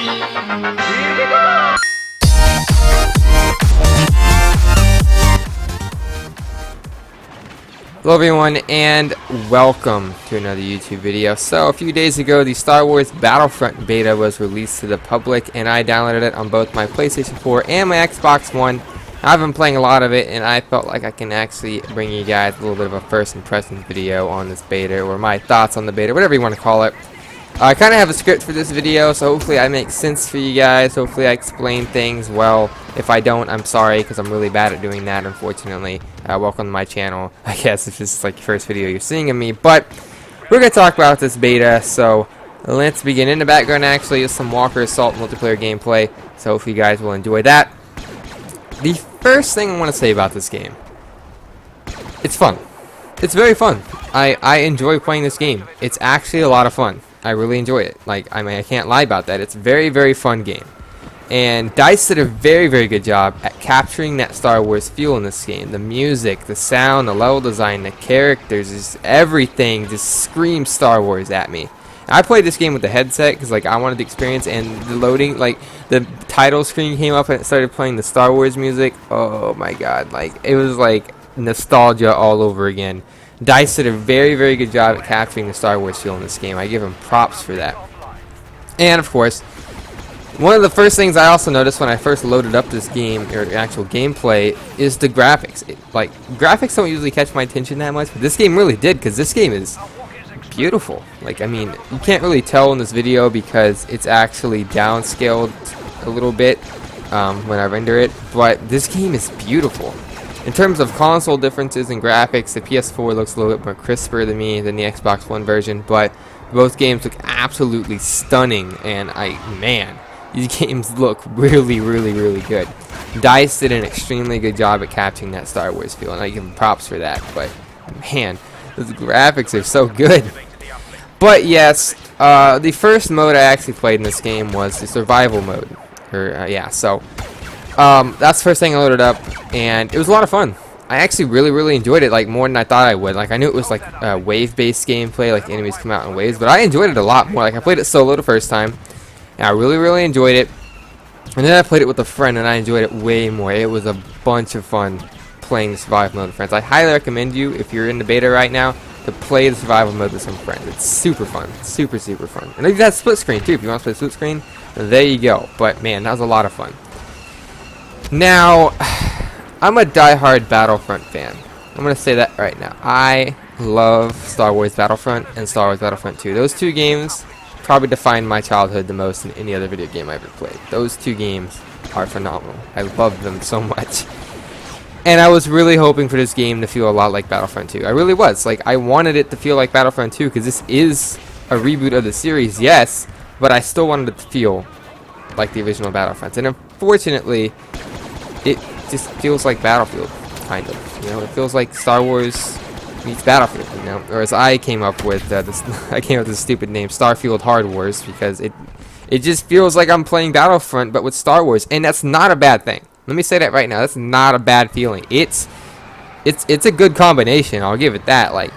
Hello everyone and welcome to another YouTube video. So a few days ago the Star Wars Battlefront beta was released to the public and I downloaded it on both my PlayStation 4 and my Xbox One. I've been playing a lot of it and I felt like I can actually bring you guys a little bit of a first impressions video on this beta, or my thoughts on the beta, whatever you want to call it. I kind of have a script for this video, so hopefully I make sense for you guys. Hopefully I explain things well. If I don't, I'm sorry, because I'm really bad at doing that, unfortunately. Welcome to my channel, I guess, if this is like your first video you're seeing of me. But we're going to talk about this beta, so let's begin. In the background, actually, is some Walker Assault multiplayer gameplay, so hopefully you guys will enjoy that. The first thing I want to say about this game, it's fun. It's very fun. I enjoy playing this game. It's actually a lot of fun. I really enjoy it. Like, I mean, I can't lie about that. It's a very, very fun game. And DICE did a very, very good job at capturing that Star Wars feel in this game. The music, the sound, the level design, the characters, just everything just screams Star Wars at me. I played this game with the headset because, like, I wanted the experience, and the loading, like, the title screen came up and it started playing the Star Wars music. Oh my god, like, it was like nostalgia all over again. DICE did a very, very good job at capturing the Star Wars feel in this game. I give them props for that. And of course, one of the first things I also noticed when I first loaded up this game, or actual gameplay, is the graphics. Like, graphics don't usually catch my attention that much, but this game really did, because this game is beautiful. Like, I mean, you can't really tell in this video because it's actually downscaled a little bit when I render it, but this game is beautiful. In terms of console differences in graphics, the PS4 looks a little bit more crisper than the Xbox One version, but both games look absolutely stunning, and man, these games look really, really, really good. DICE did an extremely good job at capturing that Star Wars feel, and I give them props for that, but man, those graphics are so good. But yes, the first mode I actually played in this game was the survival mode. That's the first thing I loaded up, and it was a lot of fun. I actually really, really enjoyed it, like, more than I thought I would. Like, I knew it was like wave-based gameplay, like enemies come out in waves, but I enjoyed it a lot more. Like, I played it solo the first time, and I really, really enjoyed it. And then I played it with a friend, and I enjoyed it way more. It was a bunch of fun playing the survival mode with friends. I highly recommend you, if you're in the beta right now, to play the survival mode with some friends. It's super fun. Super, super fun. And that's split screen, too. If you want to play split screen, there you go. But, man, that was a lot of fun. Now, I'm a die-hard Battlefront fan. I'm going to say that right now. I love Star Wars Battlefront and Star Wars Battlefront 2. Those two games probably defined my childhood the most in any other video game I ever played. Those two games are phenomenal. I love them so much. And I was really hoping for this game to feel a lot like Battlefront 2. I really was. Like, I wanted it to feel like Battlefront 2 because this is a reboot of the series, yes, but I still wanted it to feel like the original Battlefront. And unfortunately, it just feels like Battlefield, kind of. You know, it feels like Star Wars meets Battlefield, you know. Or as I came up with this, I came up with this stupid name, Starfield Hard Wars, because it just feels like I'm playing Battlefront, but with Star Wars, and that's not a bad thing. Let me say that right now. That's not a bad feeling. It's a good combination. I'll give it that. Like,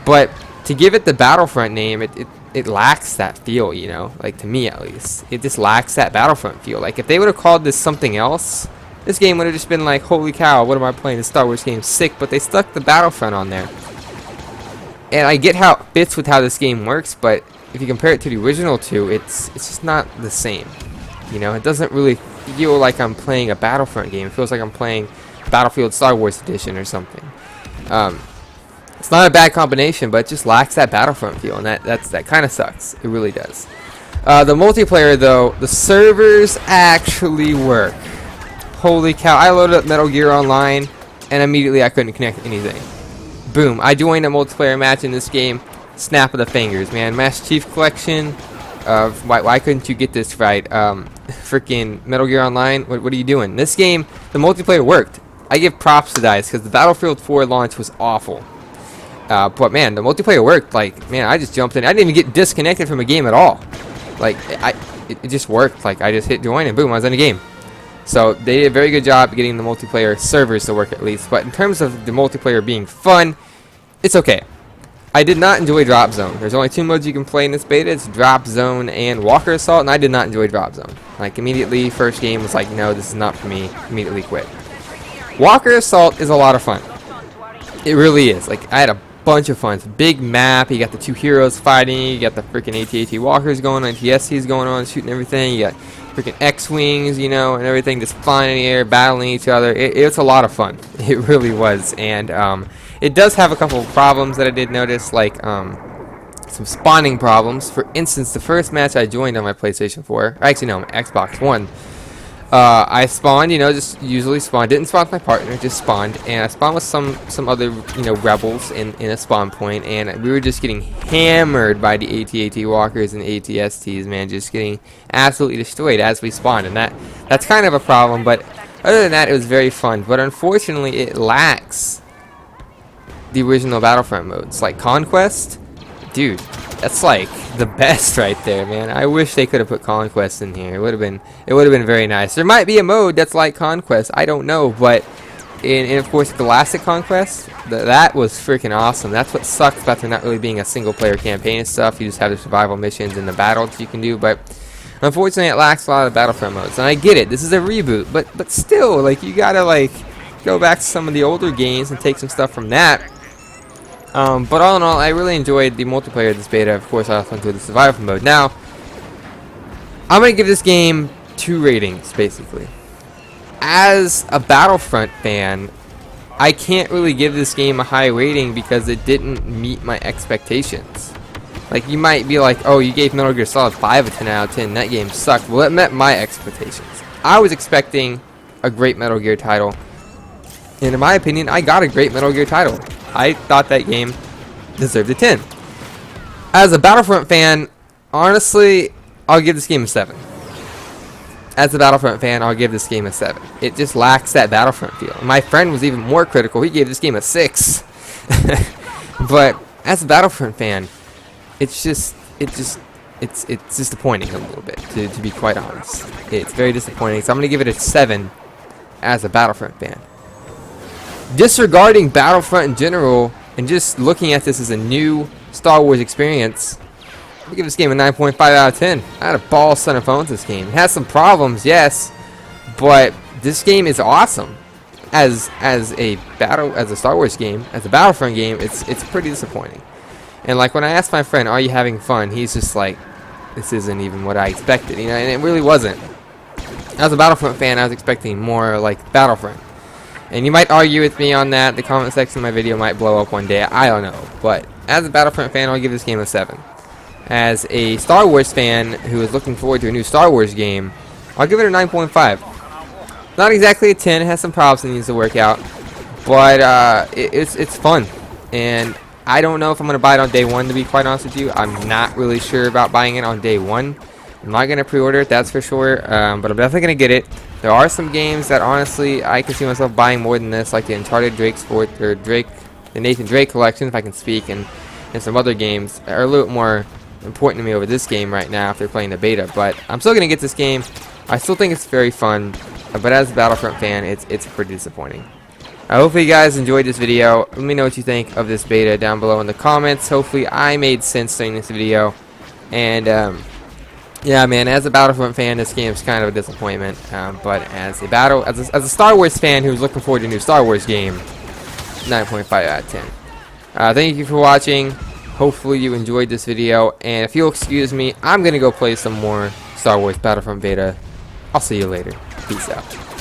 but to give it the Battlefront name, it lacks that feel, you know. Like, to me at least, it just lacks that Battlefront feel. Like, if they would have called this something else, this game would have just been like, holy cow, what am I playing? This Star Wars game, sick. But they stuck the Battlefront on there. And I get how it fits with how this game works, but if you compare it to the original two, it's just not the same. You know, it doesn't really feel like I'm playing a Battlefront game. It feels like I'm playing Battlefield Star Wars Edition or something. It's not a bad combination, but it just lacks that Battlefront feel, and that kind of sucks. It really does. The multiplayer, though, the servers actually work. Holy cow, I loaded up Metal Gear Online, and immediately I couldn't connect anything. Boom, I joined a multiplayer match in this game. Snap of the fingers, man. Master Chief Collection. Why couldn't you get this right? Freaking Metal Gear Online, what are you doing? This game, the multiplayer worked. I give props to DICE, because the Battlefield 4 launch was awful. But man, the multiplayer worked. Like, man, I just jumped in. I didn't even get disconnected from a game at all. Like, it just worked. Like, I just hit join, and boom, I was in a game. So they did a very good job getting the multiplayer servers to work at least. But in terms of the multiplayer being fun, it's okay. I did not enjoy Drop Zone. There's only 2 modes you can play in this beta. It's Drop Zone and Walker Assault, and I did not enjoy Drop Zone. Like, immediately, first game was like, no, this is not for me. Immediately quit. Walker Assault is a lot of fun. It really is. Like, I had a bunch of fun. It's a big map. You got the 2 heroes fighting. You got the freaking AT-AT walkers going on, TSCs going on, shooting everything. You got freaking X-wings, you know, and everything just flying in the air, battling each other. It's a lot of fun. It really was. And it does have a couple of problems that I did notice, like some spawning problems. For instance, the first match I joined on my PlayStation 4, actually no, my Xbox One, I spawned, you know, just usually spawned. Didn't spawn with my partner, just spawned, and I spawned with some other, you know, rebels in a spawn point, and we were just getting hammered by the AT-AT walkers and AT-STs, man, just getting absolutely destroyed as we spawned, and that's kind of a problem. But other than that, it was very fun. But unfortunately, it lacks the original Battlefront modes, like Conquest. Dude, that's like the best right there, man. I wish they could have put Conquest in here. It would have been very nice. There might be a mode that's like Conquest, I don't know, but in of course Galactic Conquest, that was freaking awesome. That's what sucks about there not really being a single player campaign and stuff. You just have the survival missions and the battles you can do, but unfortunately it lacks a lot of Battlefront modes. And I get it, this is a reboot, but still, like, you gotta like go back to some of the older games and take some stuff from that. But all in all, I really enjoyed the multiplayer of this beta. Of course, I also enjoyed the survival mode. Now, I'm going to give this game 2 ratings, basically. As a Battlefront fan, I can't really give this game a high rating because it didn't meet my expectations. Like, you might be like, oh, you gave Metal Gear Solid 5 a 10 out of 10. That game sucked. Well, it met my expectations. I was expecting a great Metal Gear title. And in my opinion, I got a great Metal Gear title. I thought that game deserved a 10. As a Battlefront fan, honestly, I'll give this game a 7. As a Battlefront fan, I'll give this game a 7. It just lacks that Battlefront feel. My friend was even more critical. He gave this game a 6. But as a Battlefront fan, it's disappointing a little bit, to be quite honest. It's very disappointing. So I'm going to give it a 7 as a Battlefront fan. Disregarding Battlefront in general and just looking at this as a new Star Wars experience, I'll give this game a 9.5 out of 10. I had a ball son of fun with this game. It has some problems, yes, but this game is awesome. As a Star Wars game, as a Battlefront game, it's pretty disappointing. And like when I asked my friend, "Are you having fun?" he's just like, "This isn't even what I expected," you know, and it really wasn't. As a Battlefront fan, I was expecting more like Battlefront. And you might argue with me on that. The comment section of my video might blow up one day. I don't know. But as a Battlefront fan, I'll give this game a 7. As a Star Wars fan who is looking forward to a new Star Wars game, I'll give it a 9.5. Not exactly a 10. It has some problems it needs to work out. But it's fun. And I don't know if I'm going to buy it on day 1, to be quite honest with you. I'm not really sure about buying it on day 1. I'm not going to pre-order it, that's for sure. But I'm definitely going to get it. There are some games that honestly I can see myself buying more than this, like the Uncharted the Nathan Drake collection, if I can speak, and some other games that are a little bit more important to me over this game right now after playing the beta. But I'm still gonna get this game. I still think it's very fun, but as a Battlefront fan, it's pretty disappointing. Hopefully you guys enjoyed this video. Let me know what you think of this beta down below in the comments. Hopefully I made sense during this video, and yeah, man, as a Battlefront fan, this game is kind of a disappointment. But as a Star Wars fan who's looking forward to a new Star Wars game, 9.5 out of 10. Thank you for watching. Hopefully you enjoyed this video. And if you'll excuse me, I'm going to go play some more Star Wars Battlefront beta. I'll see you later. Peace out.